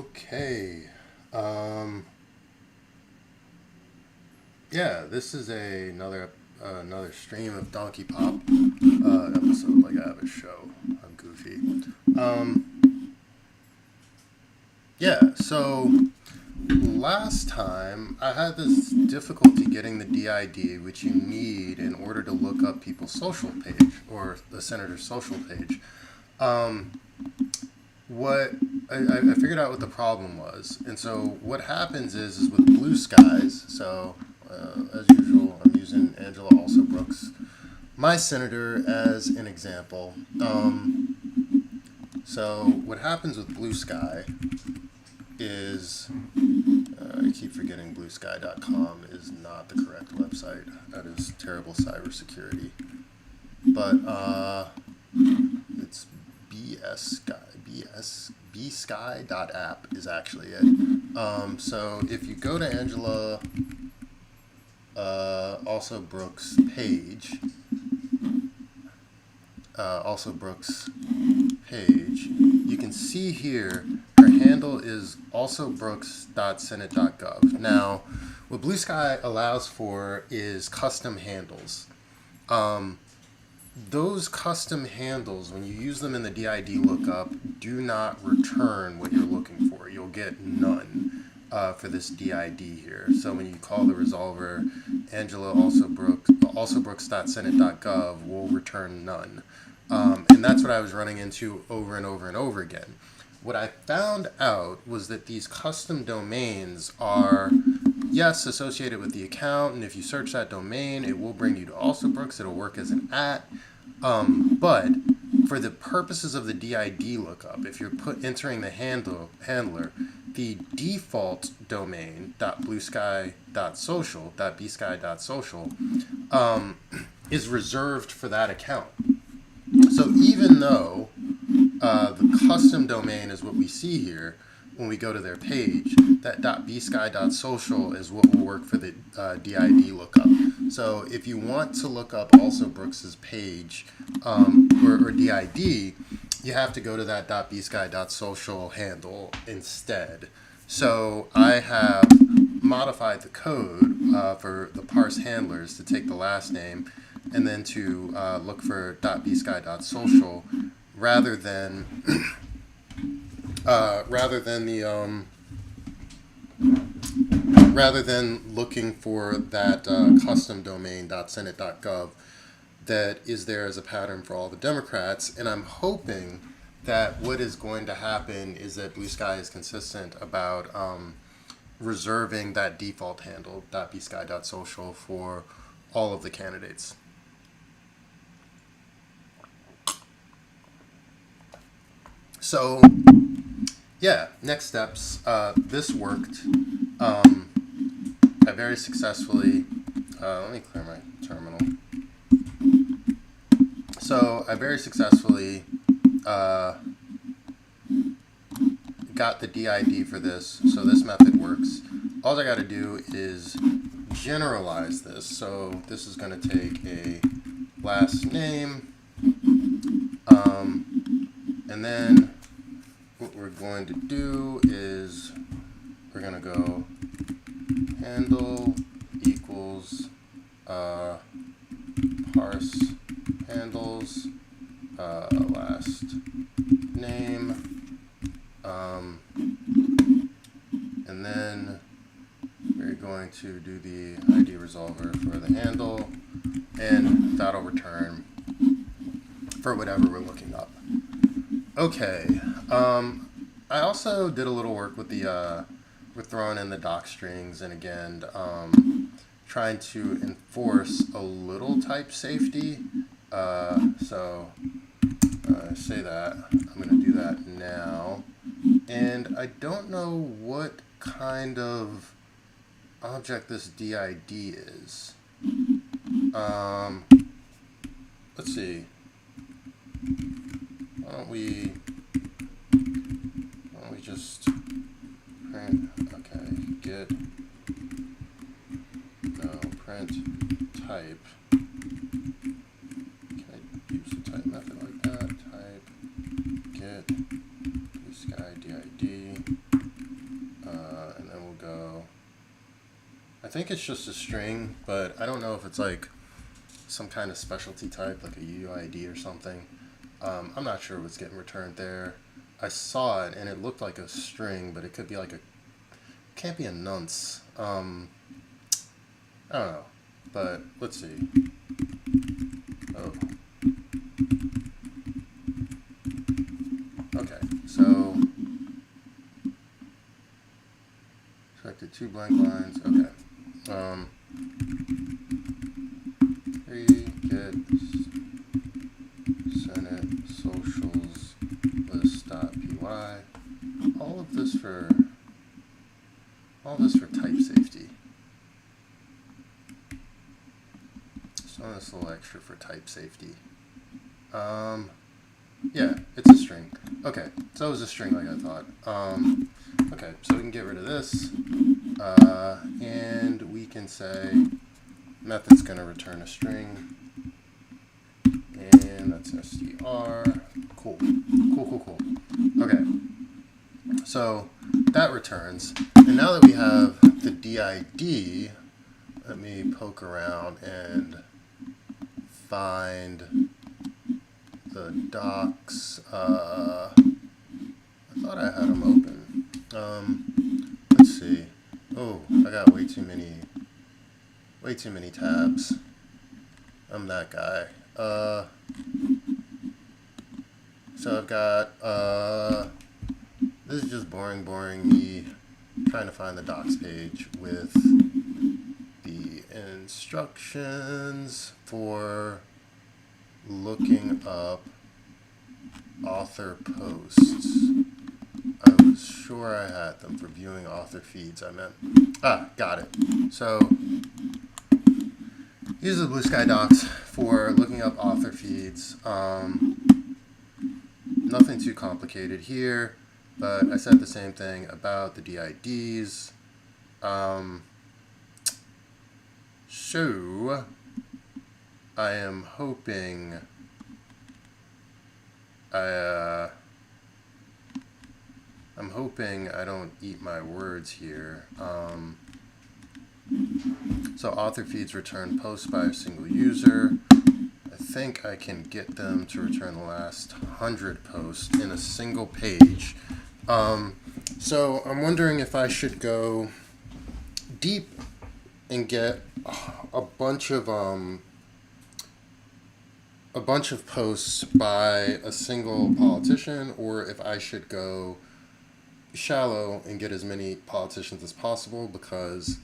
Okay. Um, yeah, this is another stream of DonkeyPop episode. Like I have a show. I'm goofy. Um, yeah. So last time I had this difficulty getting the DID, which you need in order to look up people's social page or the senator's social page. Um, what I figured out what the problem was, and so what happens is with Blue Skies. So as usual, I'm using Angela Also Brooks, my senator, as an example. So what happens with Blue Sky is I keep forgetting BlueSky.com is not the correct website. That is terrible cybersecurity. But it's bsky.app is actually it. So if you go to Angela Also Brooks page, you can see here her handle is alsobrooks.senate.gov. Now, what Blue Sky allows for is custom handles. Those custom handles, when you use them in the DID lookup, do not return what you're looking for. You'll get none for this DID here. So when you call the resolver, Angela alsobrooks.senate.gov will return none. And that's what I was running into over and over and over again. What I found out was that these custom domains are, yes, associated with the account, and if you search that domain, it will bring you to Also Brooks. It'll work as an @ but for the purposes of the DID lookup, if you're entering the handler, the default domain .bluesky.social is reserved for that account. So even though the custom domain is what we see here when we go to their page, that .bsky.social is what will work for the DID lookup. So if you want to look up Also Brooks's page or DID, you have to go to that .bsky.social handle instead. So I have modified the code for the parse handlers to take the last name and then to look for .bsky.social rather than looking for that custom domain .senate.gov that is there as a pattern for all the Democrats. And I'm hoping that what is going to happen is that Blue Sky is consistent about reserving that default handle .bsky.social for all of the candidates. So yeah, next steps. This worked. I very successfully, let me clear my terminal. So I very successfully got the DID for this. So this method works. All I got to do is generalize this. So this is going to take a last name, and then what we're going to do is we're going to go handle equals parse handles last name, and then we're going to do the ID resolver for the handle, and that'll return for whatever we're looking up. Okay. I also did a little work with the with throwing in the doc strings, and again trying to enforce a little type safety. So I say that I'm going to do that now, and I don't know what kind of object this DID is. Let's see. Why don't we just print, okay, get, no, print type. Can I use the type method like that? Type get BlueSky DID. think it's just a string, but I don't know if it's like some kind of specialty type, like a UID or something. I'm not sure what's getting returned there. I saw it and it looked like a string, but it could be like can't be a nonce. I don't know, but let's see. Oh. Okay, so selected 2 blank lines. Okay. 3 get Senate socials list.py. All this for type safety. So this little extra for type safety. Yeah, it's a string. Okay, so it was a string like I thought. Okay, so we can get rid of this, and we can say method's going to return a string, and that's str. Cool. Okay, so that returns, and now that we have the DID, let me poke around and find the docs. I thought I had them open. Let's see. Oh, I got way too many tabs. I'm that guy. So I've got, this is just boring me trying to find the docs page with the instructions for looking up author posts. I was sure I had them for viewing author feeds, I meant. Got it. So these are the BlueSky docs for looking up author feeds. Nothing too complicated here, but I said the same thing about the DIDs. So I am hoping I'm hoping I don't eat my words here. So author feeds return posts by a single user. I think I can get them to return the last 100 posts in a single page. So I'm wondering if I should go deep and get a bunch of posts by a single politician, or if I should go shallow and get as many politicians as possible, because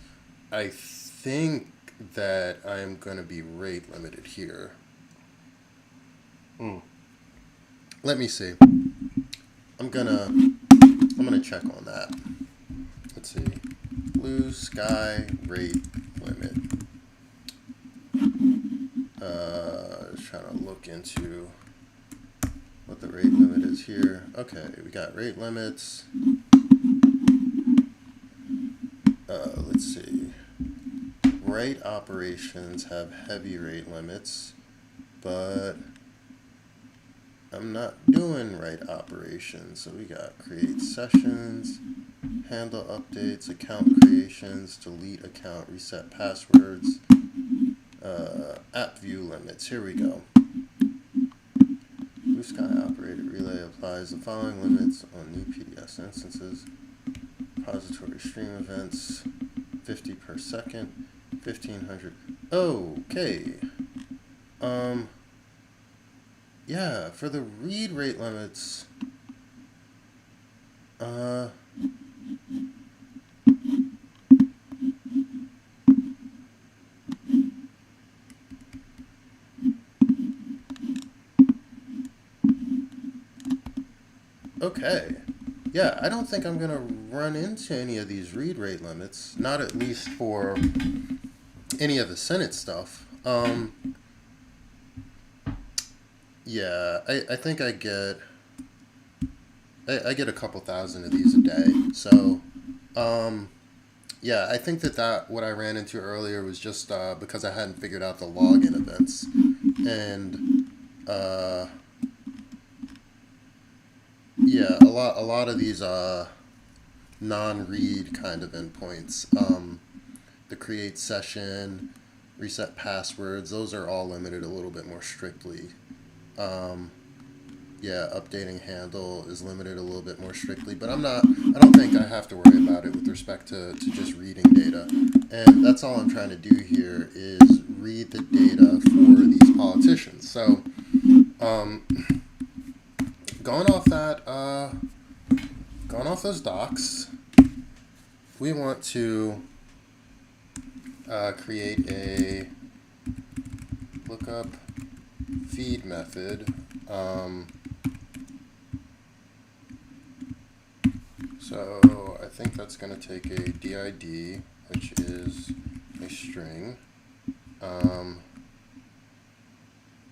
I think that I'm going to be rate limited here. Let me see. I'm gonna check on that. Let's see. BlueSky rate limit. Just trying to look into what the rate limit is here. Okay, we got rate limits. Let's see. Write operations have heavy rate limits, but I'm not doing write operations. So we got create sessions, handle updates, account creations, delete account, reset passwords, app view limits. Here we go. BlueSky operator relay applies the following limits on new PDS instances. Repository stream events, 50 per second, 1500. Okay. Yeah, for the read rate limits, okay. Yeah, I don't think I'm going to run into any of these read rate limits, not at least for any of the Senate stuff. Yeah, I think I get a couple thousand of these a day. So, yeah, I think that what I ran into earlier was just because I hadn't figured out the login events. And, yeah, a lot of these non-read kind of endpoints the create session, reset passwords, those are all limited a little bit more strictly. Yeah, updating handle is limited a little bit more strictly, but I don't think I have to worry about it with respect to just reading data. And that's all I'm trying to do here is read the data for these politicians. So, going off those docs, we want to create a lookup feed method. So I think that's going to take a DID, which is a string,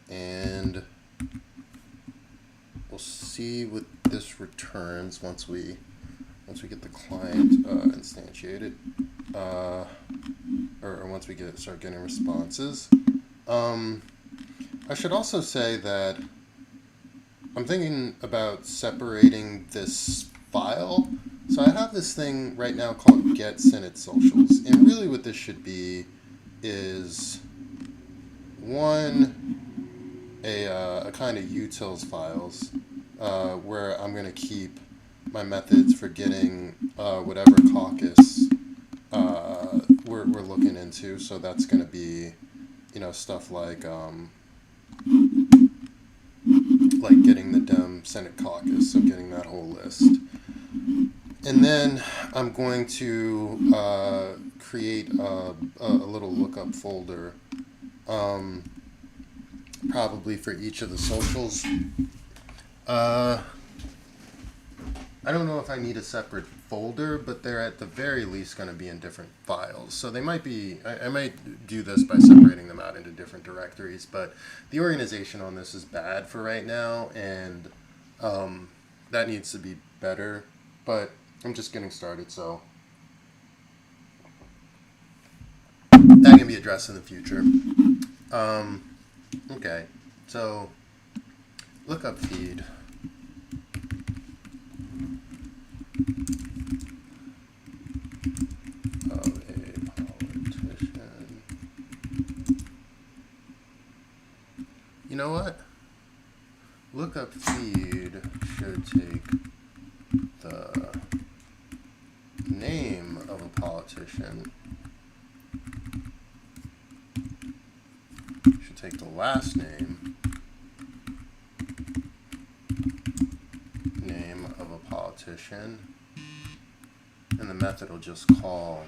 and we'll see what this returns once we get the client instantiated, or once we start getting responses. I should also say that I'm thinking about separating this file. So I have this thing right now called get Senate socials, and really what this should be is a kind of utils files where I'm going to keep my methods for getting whatever caucus we're looking into. So that's going to be, stuff like getting the Dem Senate caucus, so getting that whole list. And then I'm going to create a little lookup folder, probably for each of the socials. I don't know if I need a separate folder, but they're at the very least going to be in different files. So they might be, I might do this by separating them out into different directories, but the organization on this is bad for right now, and that needs to be better. But I'm just getting started, so that can be addressed in the future. Okay, so lookup feed. Of a politician. You know what? Lookup feed should take the name of a politician, should take the last name of a politician, and the method will just call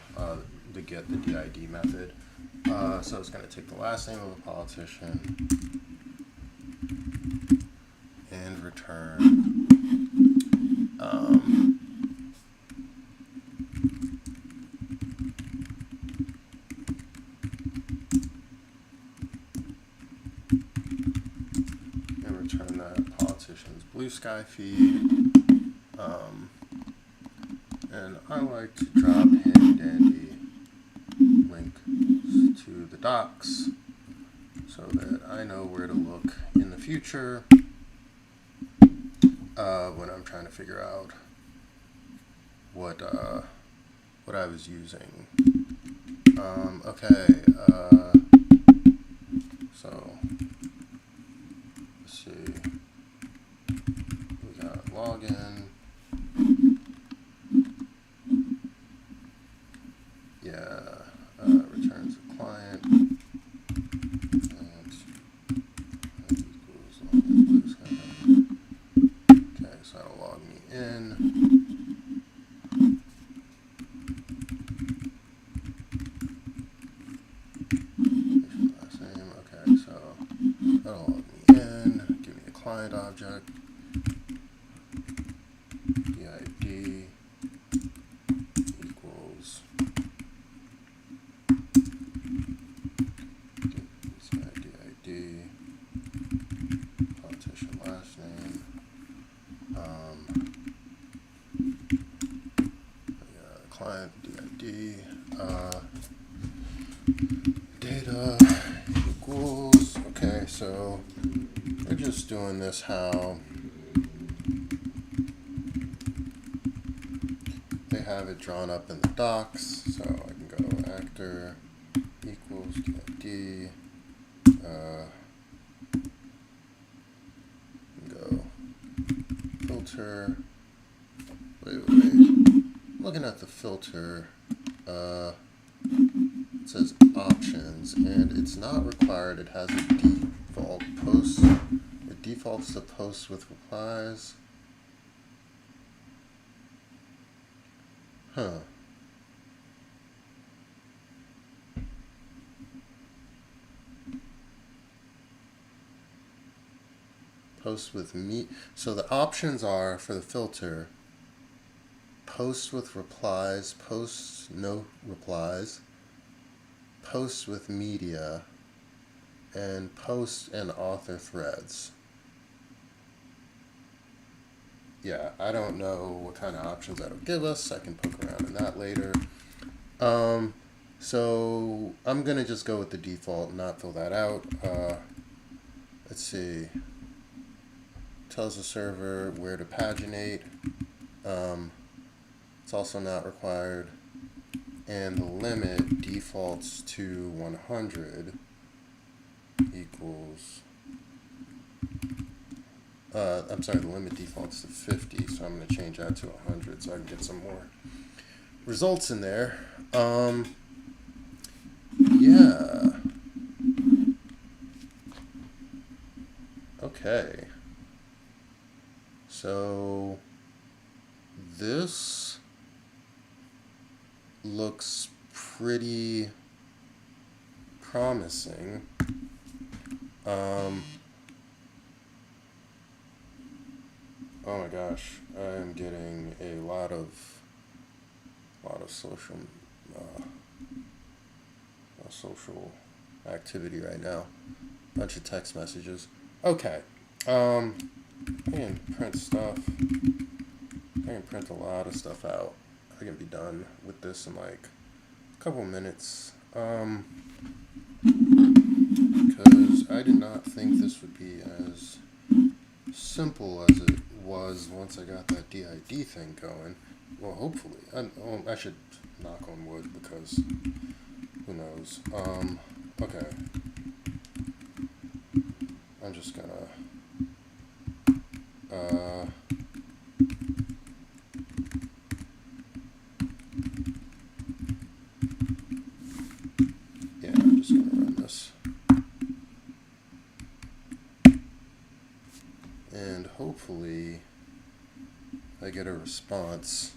the get the DID method. So it's going to take the last name of a politician and return that politician's BlueSky feed. And I like to drop handy-dandy links to the docs so that I know where to look in the future when I'm trying to figure out what I was using. Okay, so let's see. We got login. Returns a client. Okay, so that'll log me in. Last name. Okay, so that'll log me in. Give me a client object. DID equals DID politician last name. Client DID data equals. Okay, so we're just doing this how they have it drawn up in the docs. So I can go actor equals DID. Go filter. Wait. Looking at the filter, it says options, and it's not required. It has a default post. It defaults to posts with replies. Huh. Post with me. So the options are for the filter: post with replies, post no replies, post with media, and post and author threads. Yeah, I don't know what kind of options that'll give us. I can poke around in that later. So I'm gonna just go with the default and not fill that out. Let's see. Tells the server where to paginate. It's also not required. And the limit defaults to 100 equals... I'm sorry, the limit defaults to 50, so I'm going to change that to 100 so I can get some more results in there. Yeah. Okay. So this looks pretty promising. Oh my gosh, I am getting a lot of social activity right now. Bunch of text messages. Okay. I can print stuff. I can print a lot of stuff out. I can be done with this in like a couple minutes. Because I did not think this would be as simple as it was once I got that DID thing going. Well, hopefully. I should knock on wood because who knows. Okay. I'm just gonna yeah, I'm just gonna run this. And hopefully I get a response.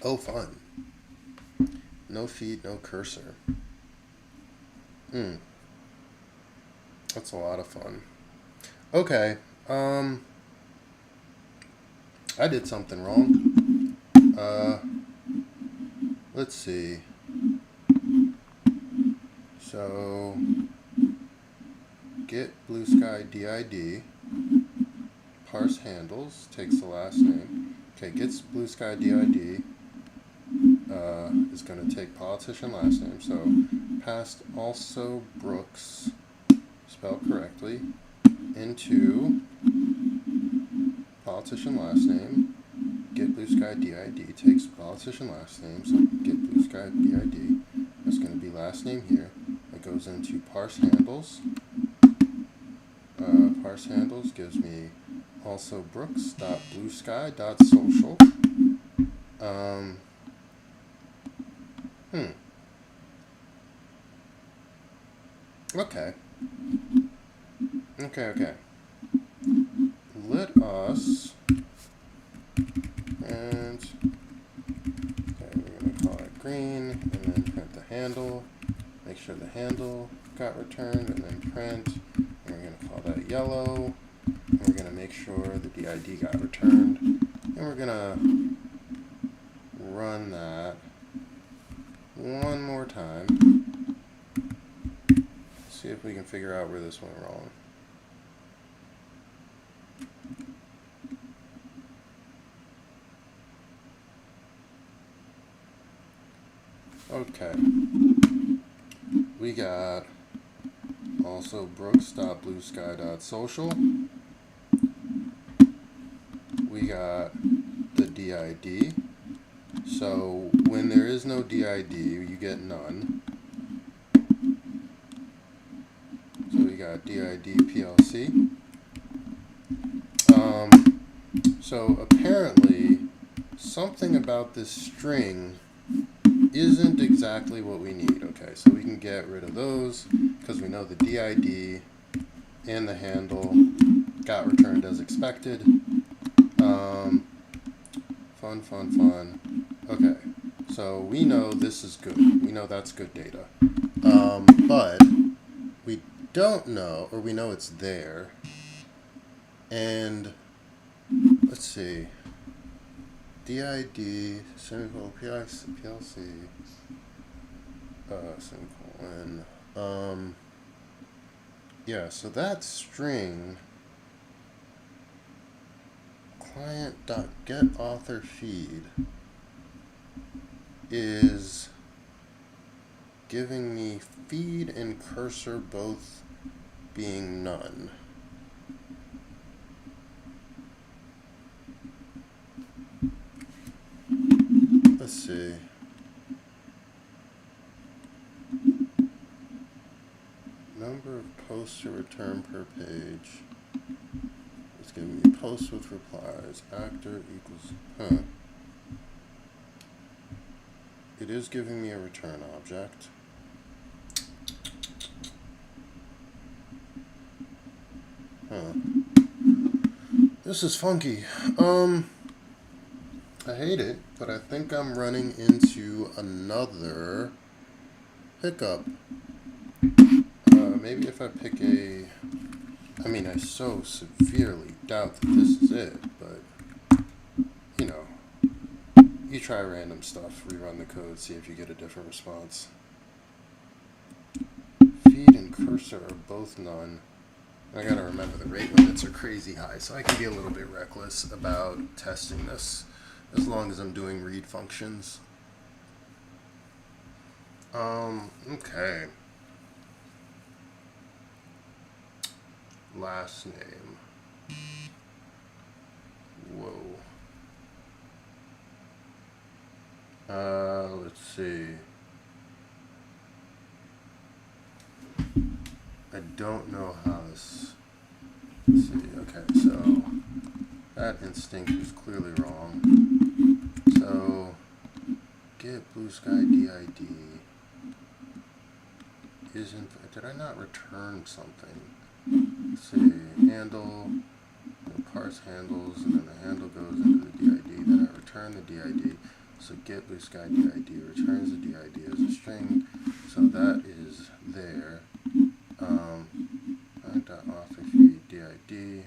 Oh, fun. No feed, no cursor. That's a lot of fun. Okay. I did something wrong. Let's see. So, get BlueSky DID, parse handles, takes the last name. Okay, gets BlueSky DID, is going to take politician last name. So, passed also Brooks, spelled correctly, into politician last name. Get BlueSky DID takes politician last name, so get BlueSky DID. That's going to be last name here. It goes into parse handles. Parse handles gives me also brooks.bluesky.social. Okay. Let us, and okay, we're going to call it green, and then print the handle, make sure the handle got returned, and then print, and we're going to call that yellow, and we're going to make sure the DID got returned, and we're going to run that one more time, see if we can figure out where this went wrong. Okay, we got Also brooks.bluesky.social. We got the DID. So when there is no DID, you get none. So we got DID PLC. So apparently something about this string isn't exactly what we need. Okay, so we can get rid of those because we know the DID and the handle got returned as expected. Fun. Okay, so we know this is good. We know that's good data. But we don't know, or we know it's there. And let's see. DID, semicolon, PLC, semicolon. Yeah, so that string, client.getAuthorFeed, is giving me feed and cursor both being none. Let's see. Number of posts to return per page. It's giving me posts with replies. Actor equals, It is giving me a return object. This is funky. I hate it, but I think I'm running into another hiccup. Maybe if I pick I so severely doubt that this is it, but, you try random stuff, rerun the code, see if you get a different response. Feed and cursor are both none. I gotta remember the rate limits are crazy high, so I can be a little bit reckless about testing this as long as I'm doing read functions. Okay. Last name. Whoa. Let's see. I don't know how this. Let's see. Okay, so that instinct is clearly wrong. So get BlueSky DID isn't. Did I not return something? Let's see. Handle. Parse handles, and then the handle goes into the DID. Then I return the DID. So get BlueSky DID returns the DID as a string. So that is there. .authorFeed DID.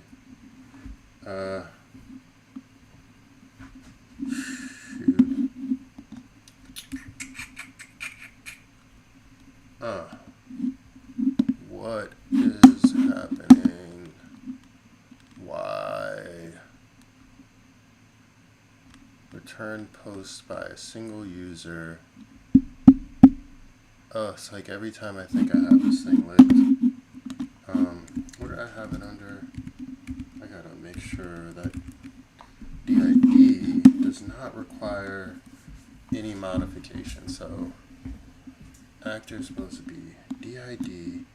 Shoot. What is happening? Why? Return posts by a single user. It's like every time I think I have this thing lit. What do I have it under? I gotta make sure that DID does not require any modification. So actor is supposed to be DID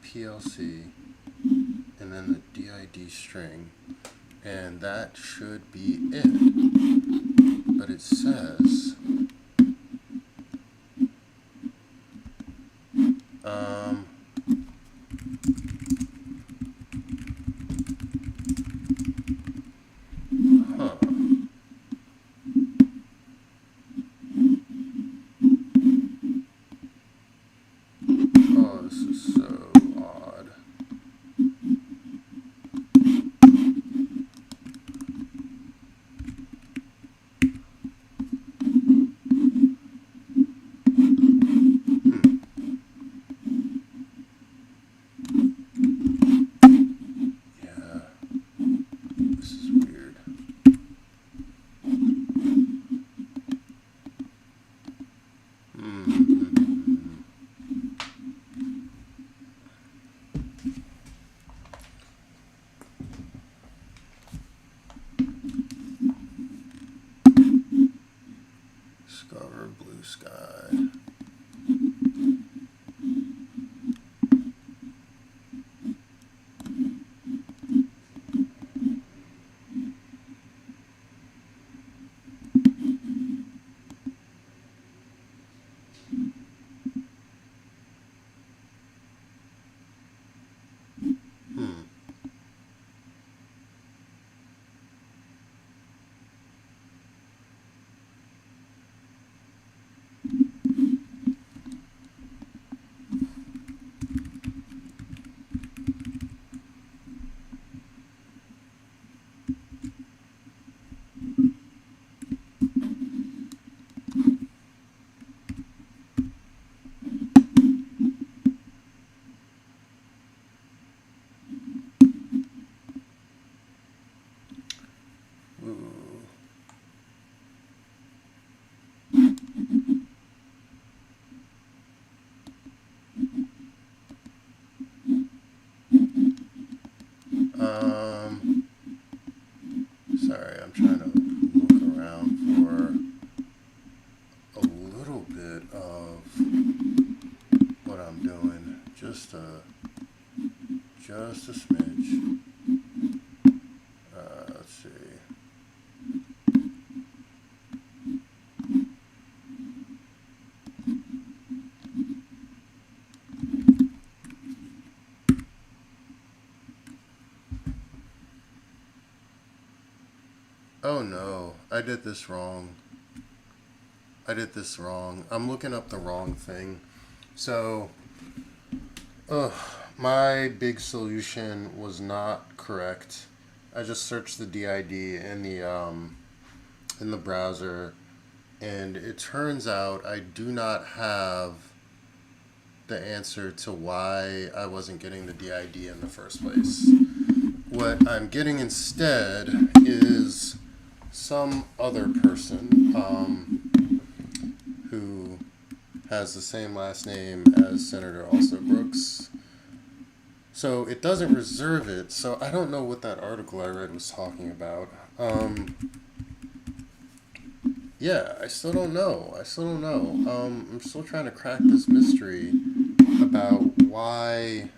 PLC and then the DID string, and that should be it. But it says oh, this is so odd. discover BlueSky. Sorry, I'm trying to look around for a little bit of what I'm doing. Just a smidge. Let's see. Oh no, I did this wrong. I'm looking up the wrong thing. So, my big solution was not correct. I just searched the DID in the browser, and it turns out I do not have the answer to why I wasn't getting the DID in the first place. What I'm getting instead is some other person who has the same last name as Senator Also Brooks. So it doesn't reserve it, so I don't know what that article I read was talking about. Yeah, I still don't know. I'm still trying to crack this mystery about why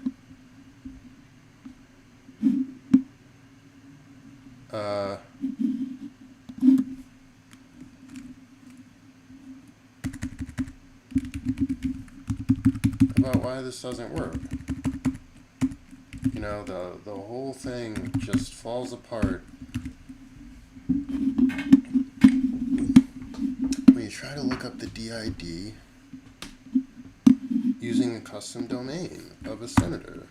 this doesn't work. You know, the whole thing just falls apart when you try to look up the DID using a custom domain of a senator.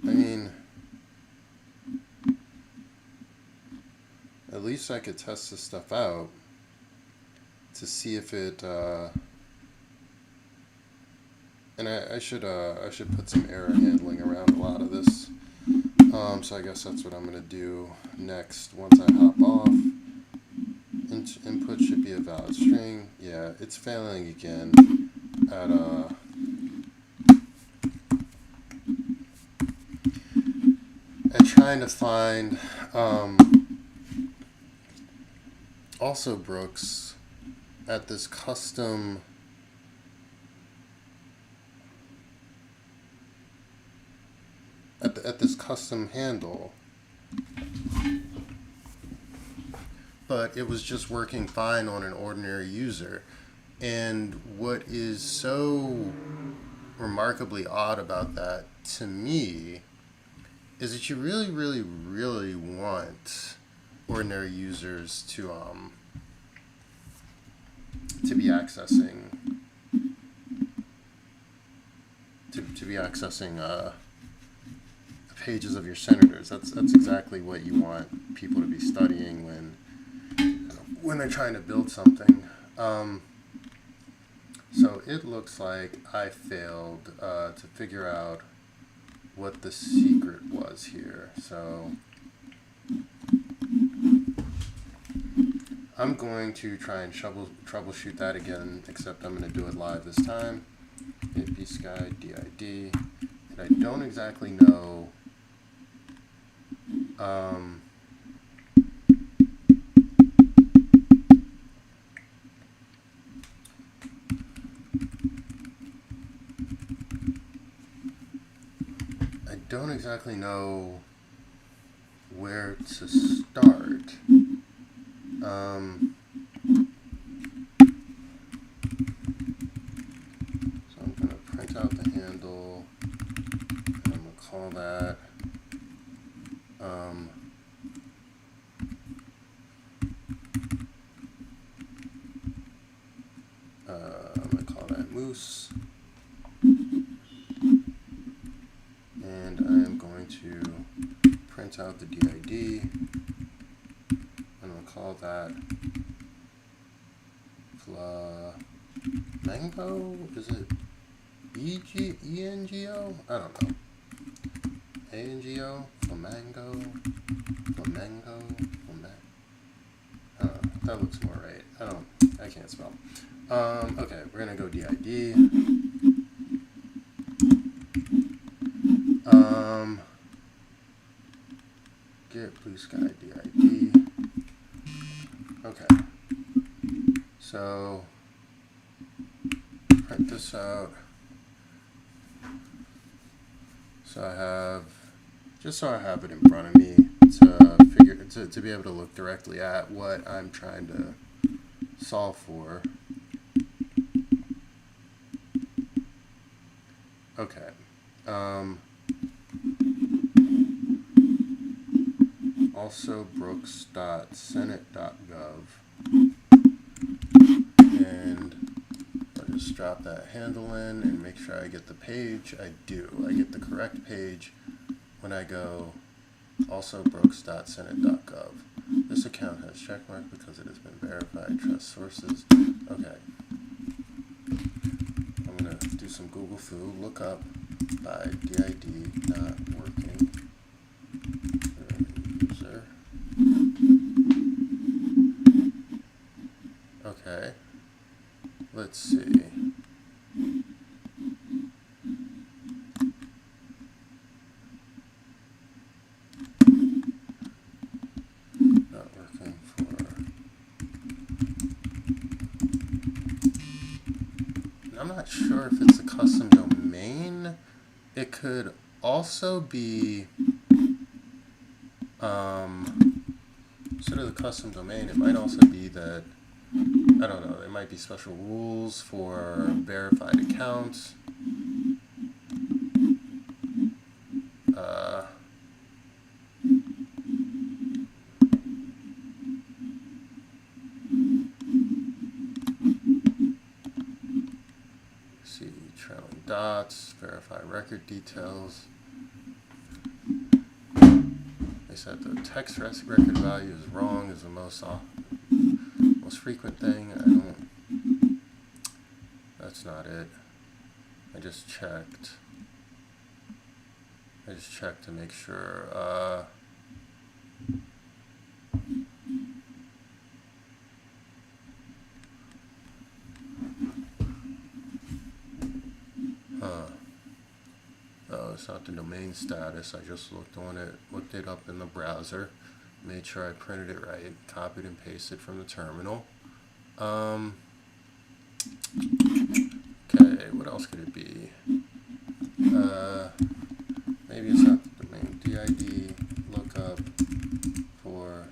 I mean, at least I could test this stuff out to see if it and I should put some error handling around a lot of this. So I guess that's what I'm gonna do next once I hop off. Input should be a valid string. Yeah, it's failing again at trying to find Also Brooks at this custom at this custom handle, but it was just working fine on an ordinary user. And what is so remarkably odd about that to me is that you really, really, really want ordinary users to be accessing pages of your senators. That's exactly what you want people to be studying when they're trying to build something. So it looks like I failed to figure out what the secret was here. So I'm going to try and troubleshoot that again, except I'm going to do it live this time. BlueSky DID, and I don't exactly know don't exactly know where to start. So I'm going to print out the handle, and I'm going to call that moose, and I am going to print out the DID, and I'll call that Flamengo. Is it ENGO? I don't know. ANGO? Flamengo? That looks more right. I can't spell. Okay, we're gonna go DID. Get BlueSky DID. Okay. So print this out. So I have, just so I have it in front of me to be able to look directly at what I'm trying to solve for. Okay. Also brooks.senate.gov, and I'll just drop that handle in and make sure I get the page. I do. I get the correct page when I go also brooks.senate.gov. This account has checkmark because it has been verified. Trust sources. Okay. I'm going to do some Google foo. Look up by DID not working. User. Okay. Let's see. Not working for. I'm not sure if it's a custom domain. It could also be instead of the custom domain, it might also be that, I don't know, there might be special rules for verified accounts. See, trailing dots, verify record details. They said the text record value is wrong, is the most frequent thing. That's not it. I just checked to make sure. Oh, it's not the domain status. I just looked it up in the browser, made sure I printed it right, copied and pasted from the terminal. Okay, what else could it be? Maybe it's not the domain. DID lookup for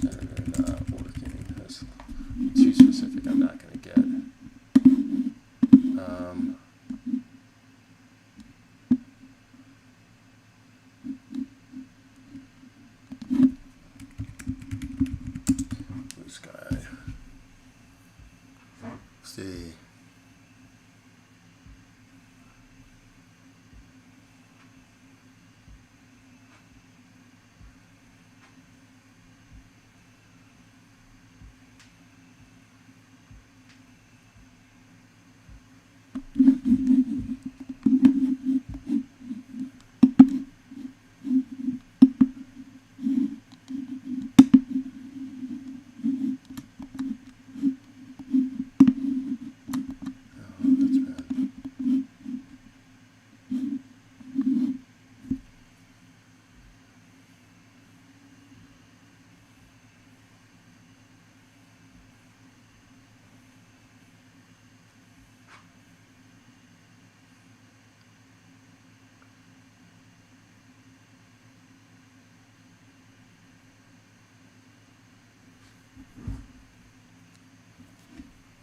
senator not working. That's too specific. I'm not going to get. BlueSky. See.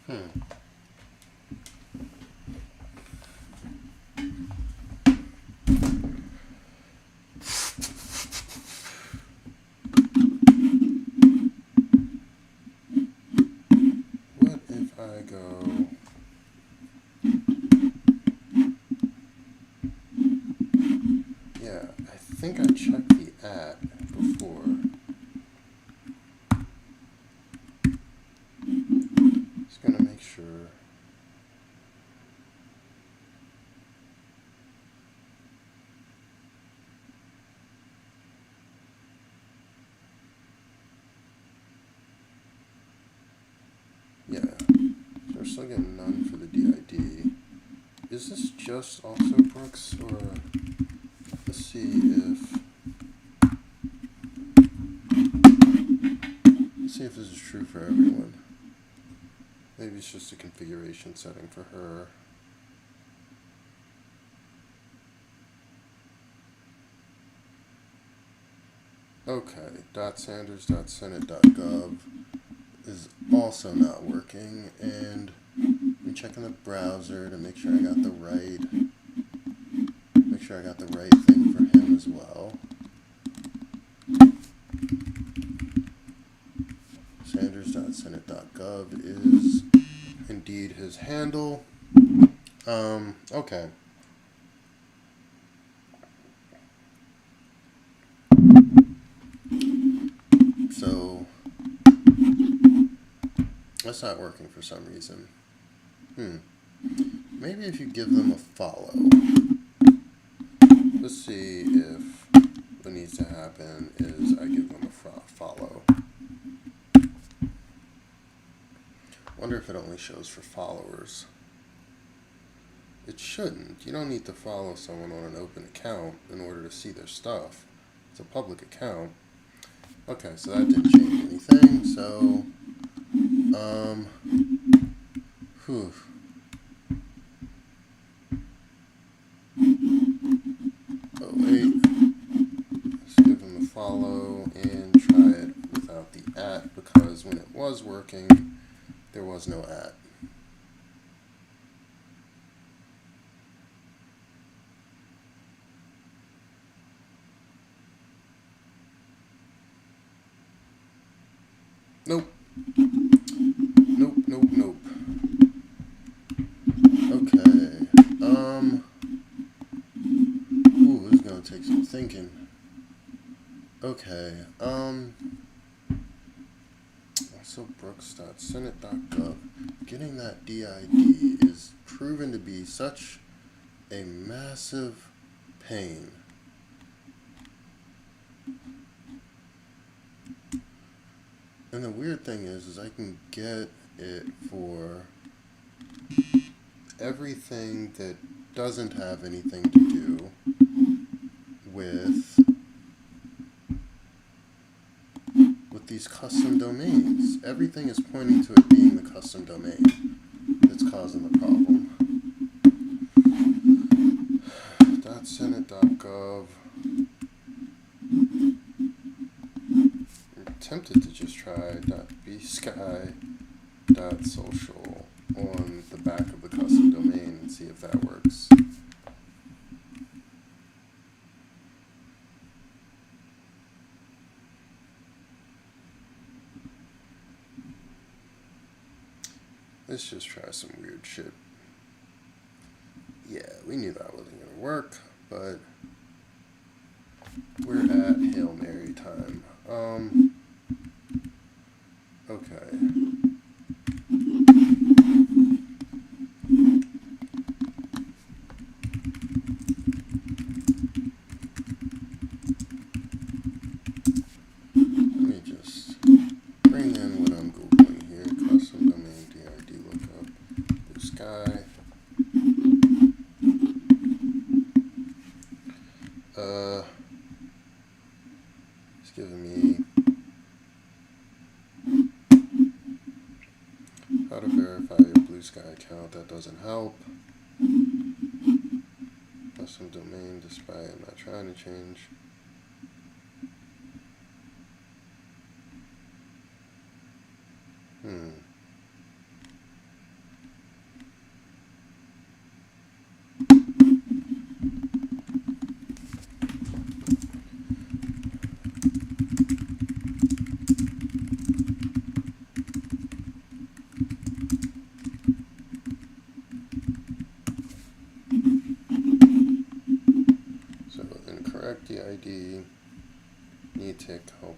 Hmm. What if I go... Yeah, I think I checked the @ before. Just gonna make sure. Yeah, so we're still getting none for the DID. Is this just also Brooks, or let's see if this is true for everyone. Maybe it's just a configuration setting for her. Okay, .sanders.senate.gov is also not working, and I'm checking the browser to make sure I got the right thing for him as well. Sanders.senate.gov is indeed his handle. Okay. So that's not working for some reason. Maybe if you give them a follow. Let's see if what needs to happen is I give them a follow. Wonder if it only shows for followers. It shouldn't. You don't need to follow someone on an open account in order to see their stuff. It's a public account. Okay, so that didn't change anything. So, Oh wait. Let's give them a follow and try it without the @ because when it was working, there was no @ Nope. Nope. Okay. Ooh, this is gonna take some thinking. Okay. Also Brooks.senate.gov. Getting that DID is proven to be such a massive pain. And the weird thing is I can get it for everything that doesn't have anything to do with these custom domains. Everything is pointing to it being the custom domain that's causing the problem. .senate.gov. I'm tempted to just try .bsky.social on the back of the custom domain and see if that works. Let's just try some weird shit. Yeah, we knew that wasn't going to work, but we're at Hail Mary time. Okay. Let me just bring in what I'm Googling here. Custom domain DID lookup. BlueSky. It's giving me how to verify your BlueSky account. That doesn't help. Custom domain despite I'm not trying to change. ID. Need to help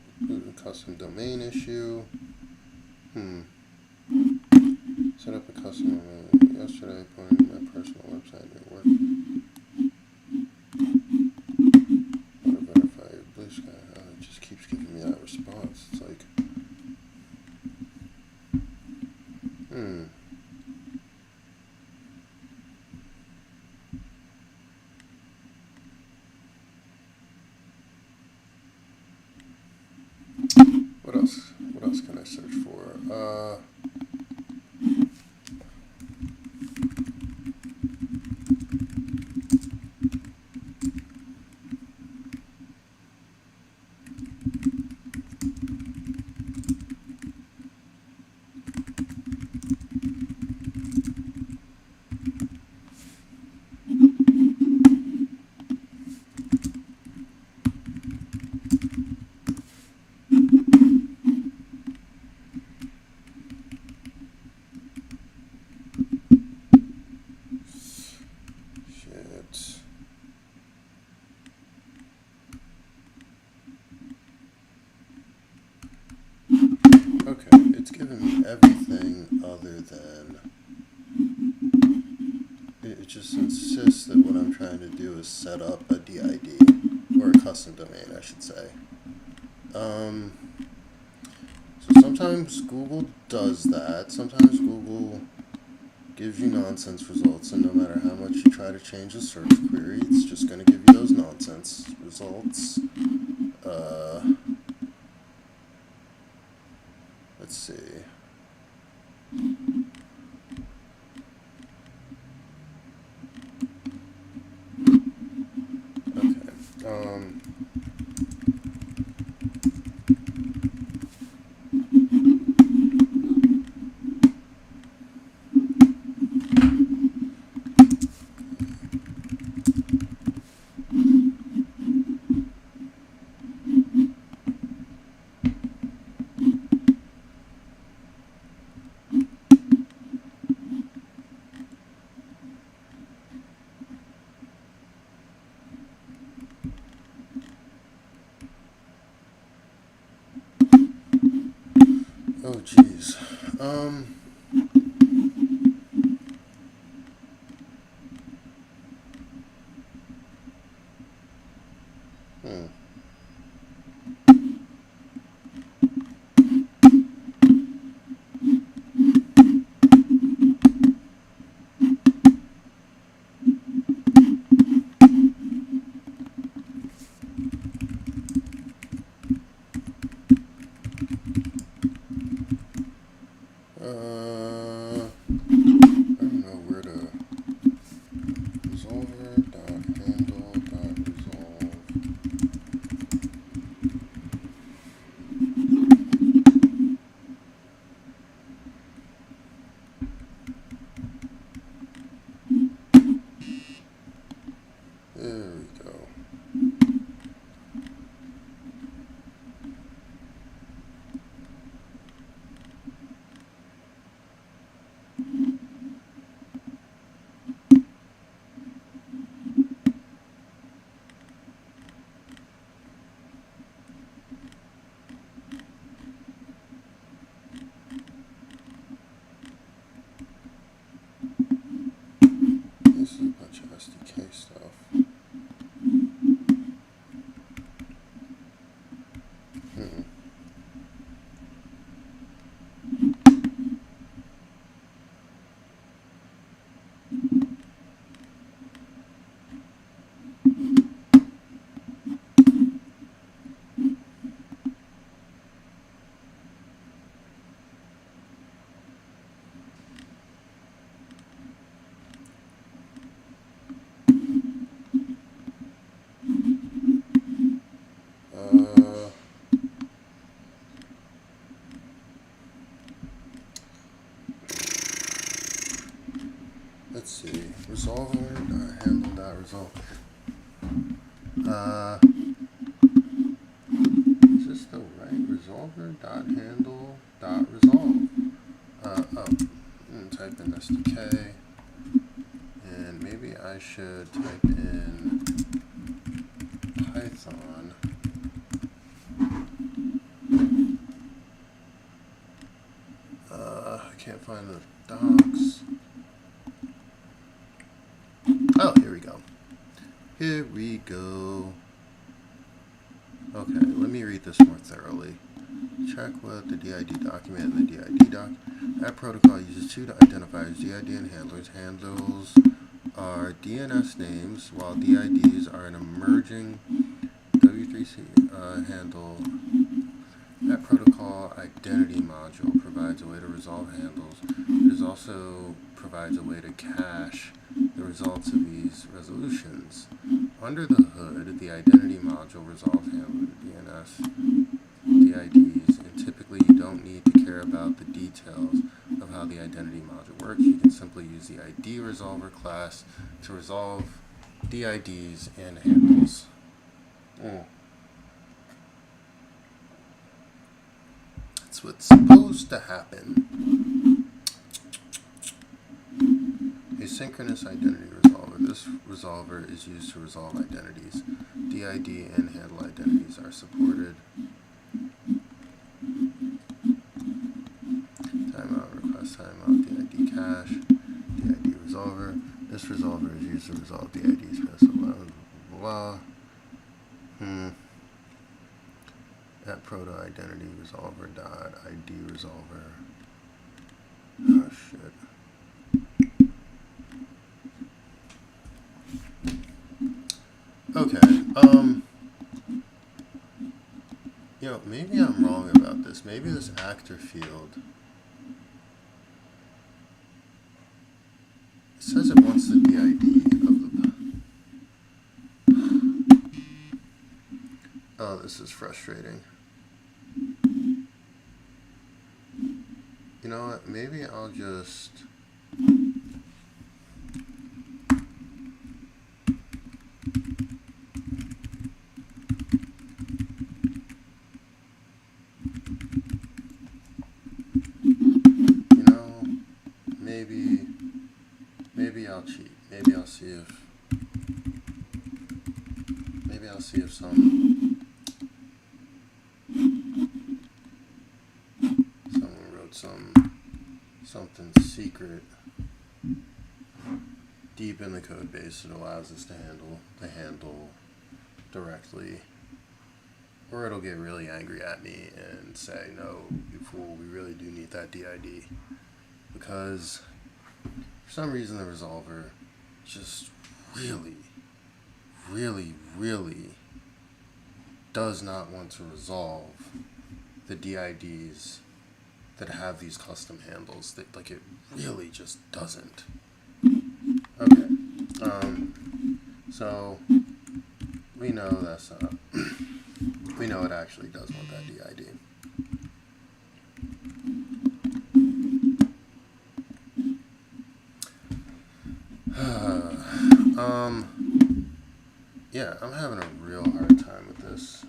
custom domain issue. Set up a custom domain. Yesterday, pointed my personal website at work. How to verify your BlueSky? It just keeps giving me that response. It's like, What else? What else can I search for? Okay, it's giving me everything other than, it just insists that what I'm trying to do is set up a DID, or a custom domain, I should say. So sometimes Google does that. Sometimes Google gives you nonsense results, and no matter how much you try to change the search query, it's just going to give you those nonsense results. Let's see. Okay. Oh, geez. I don't know where to resolver.handle.resolve. There we go. This is a bunch of SDK stuff. Let's see, resolver.handle.resolve. Is this the right resolver.handle.resolve? Type in SDK, and maybe I should type in Python. I can't find the docs. Oh, here we go. Here we go. Okay, let me read this more thoroughly. Check what the DID document and the DID doc. That protocol uses two identifiers, DID and handlers. Handles are DNS names, while DIDs are an emerging W3C handle. That protocol identity module provides a way to resolve handles. It also provides a way to cache the results of these resolutions. Under the hood, the identity module resolves handler DNS DIDs, and typically you don't need to care about the details of how the identity module works. You can simply use the ID resolver class to resolve DIDs and handles. That's what's supposed to happen. Asynchronous identity resolver. This resolver is used to resolve identities. DID and handle identities are supported. Timeout, request timeout, DID cache, DID resolver. This resolver is used to resolve DIDs. Blah, blah, blah. That proto identity resolver dot ID resolver. Oh shit. Okay. Maybe I'm wrong about this. Maybe this actor field. It says it wants the DID of the. Oh, this is frustrating. You know what? Maybe I'll just. Maybe I'll cheat. Maybe I'll see if someone wrote something secret deep in the code base that allows us to handle directly. Or it'll get really angry at me and say, no, you fool, we really do need that DID. Because for some reason the resolver just really does not want to resolve the DIDs that have these custom handles. That, like, it really just doesn't. Okay. So we know that's we know it actually does want that DID. Yeah, I'm having a real hard time with this.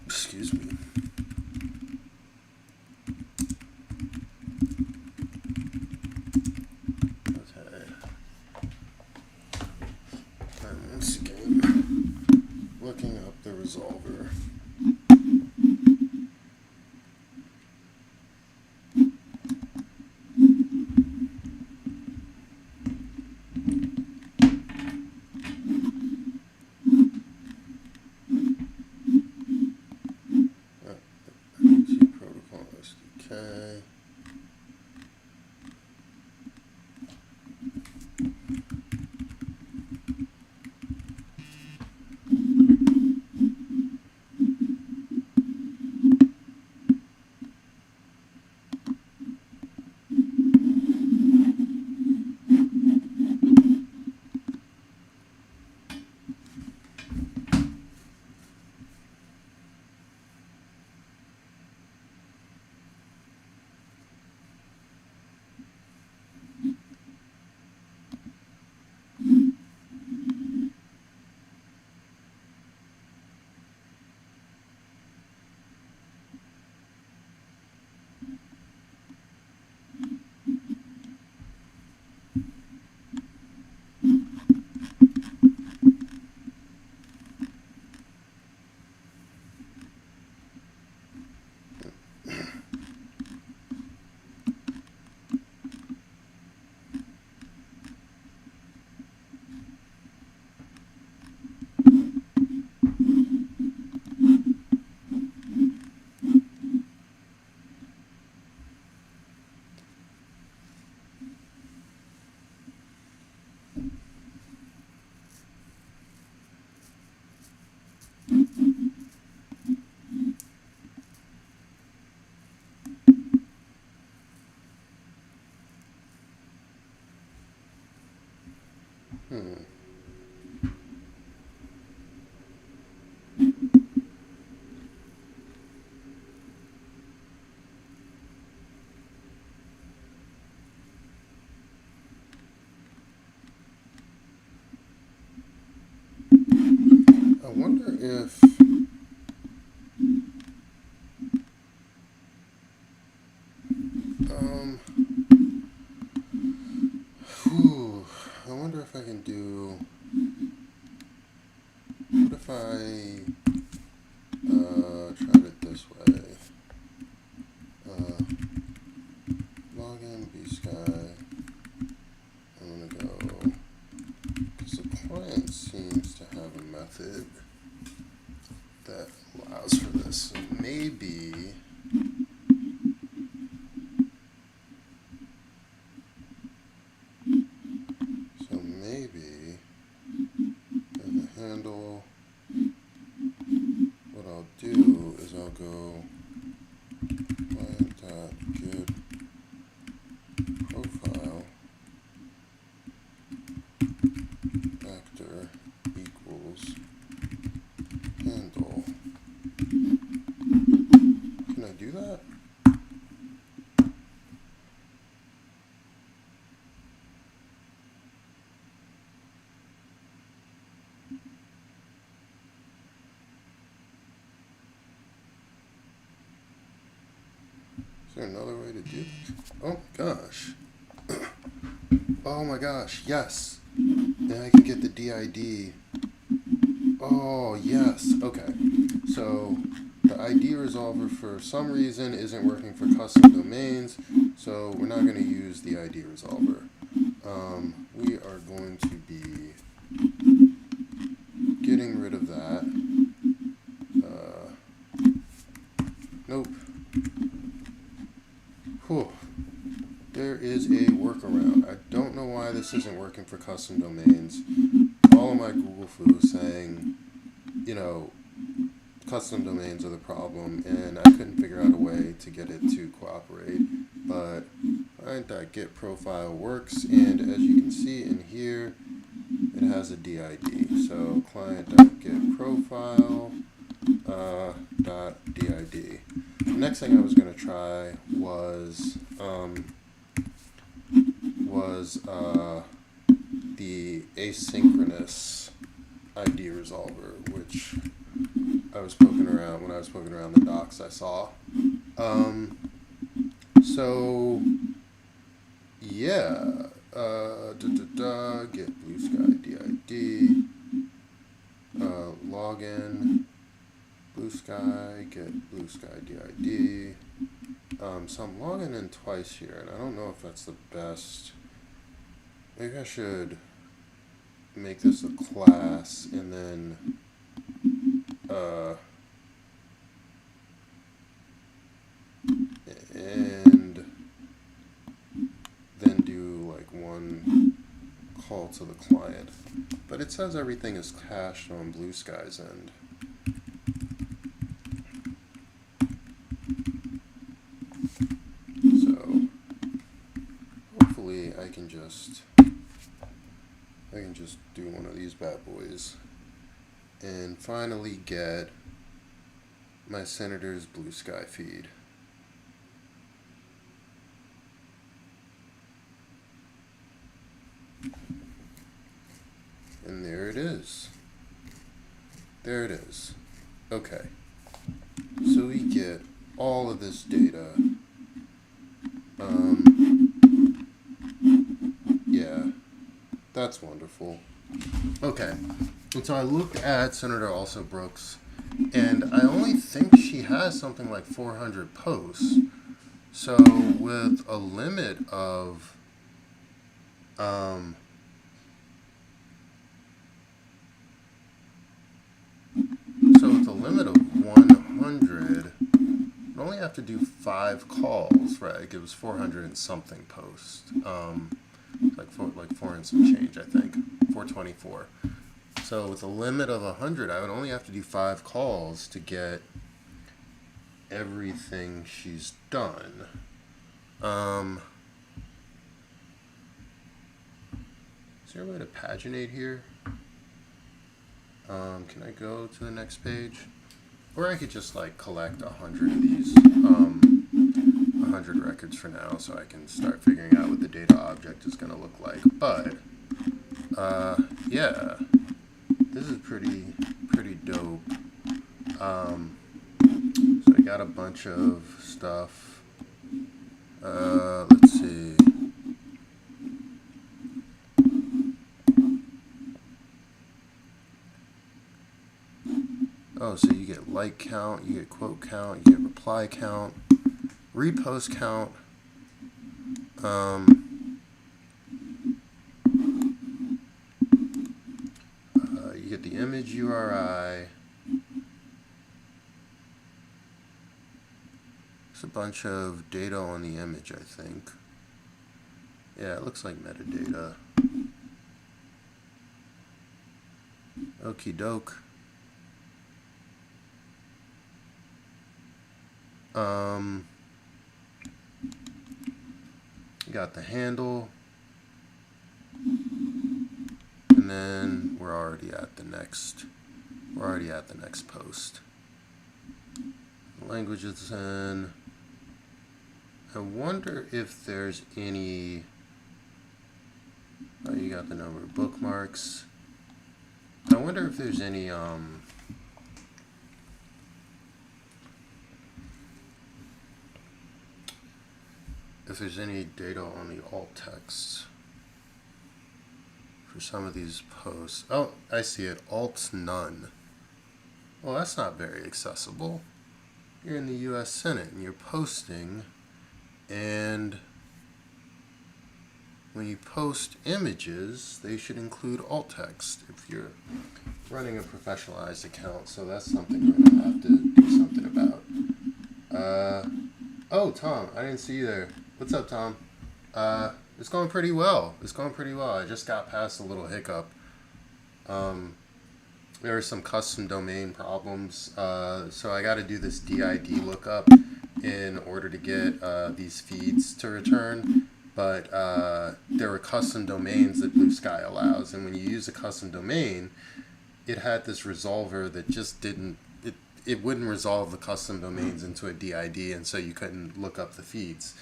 Excuse me. Looking up the Hmm. I wonder if I wonder if I can do. What if I tried it this way? Login BlueSky. I'm gonna go because the client seems to have a method that allows for this. So maybe. As a handle, what I'll do is I'll go client.get profile vector equals handle. Can I do that? Is there another way to do this? Oh gosh. Oh my gosh, yes. And I can get the DID. Oh, yes. Okay. So the ID resolver for some reason isn't working for custom domains, so we're not going to use the ID resolver. We are going to be getting rid of that. Nope. Whew. There is a workaround. I don't know why this isn't working for custom domains. All of my Google foo is saying, you know, custom domains are the problem, and I couldn't figure out a way to get it to cooperate. But client.get profile works, and as you can see in here, it has a DID. So client.get profile .did. The next thing I was going to try was the asynchronous ID resolver, which I was poking around when I was poking around the docs I saw. So yeah, get BlueSky DID, login, BlueSky, get BlueSky DID. So I'm logging in twice here, and I don't know if that's the best. Maybe I should make this a class and then do like one call to the client. But it says everything is cached on BlueSky's end. So hopefully I can just do one of these bad boys and finally get my Senator's BlueSky feed. And there it is. There it is. Okay. So we get all of this data. Yeah, that's wonderful. Okay. And so I looked at Senator Also Brooks, and I only think she has something like 400 posts. So with a limit of with a limit of 100, I only have to do 5 calls, right? It gives 400 and something posts. Like 4 and some change, I think. 424. So with a limit of 100, I would only have to do 5 calls to get everything she's done. Is there a way to paginate here? Can I go to the next page? Or I could just like collect 100 of these, 100 records for now, so I can start figuring out what the data object is going to look like. But yeah, this is pretty dope. So I got a bunch of stuff. Let's see. Oh, so you get like count, you get quote count, you get reply count, repost count. You get the image URI. There's a bunch of data on the image, I think. Yeah, it looks like metadata. Okie doke. Got the handle, and then we're already at the next post. The language is in. I wonder if there's any. Oh, you got the number of bookmarks. I wonder if there's any if there's any data on the alt text for some of these posts. Oh, I see it. Alt none. Well, that's not very accessible. You're in the U.S. Senate and you're posting, and when you post images, they should include alt text if you're running a professionalized account. So that's something we're going to have to do something about. Oh, Tom, I didn't see you there. What's up, Tom? It's going pretty well. I just got past a little hiccup. There are some custom domain problems. So I got to do this DID lookup in order to get these feeds to return. But there were custom domains that BlueSky allows. And when you use a custom domain, it had this resolver that just it wouldn't resolve the custom domains into a DID, and so you couldn't look up the feeds.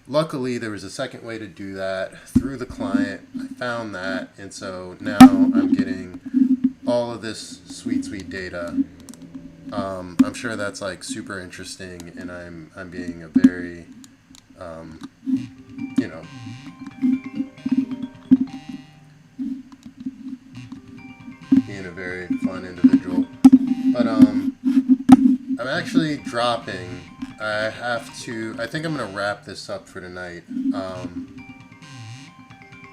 Luckily, there was a second way to do that through the client. I found that, and so now I'm getting all of this sweet data. I'm sure that's like super interesting, and I'm being a very, being a very fun individual. But I'm actually dropping. I think I'm going to wrap this up for tonight.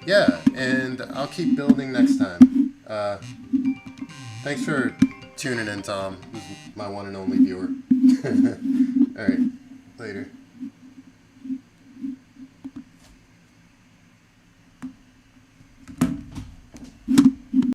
Yeah, and I'll keep building next time. Thanks for tuning in, Tom. This is my one and only viewer. All right, later.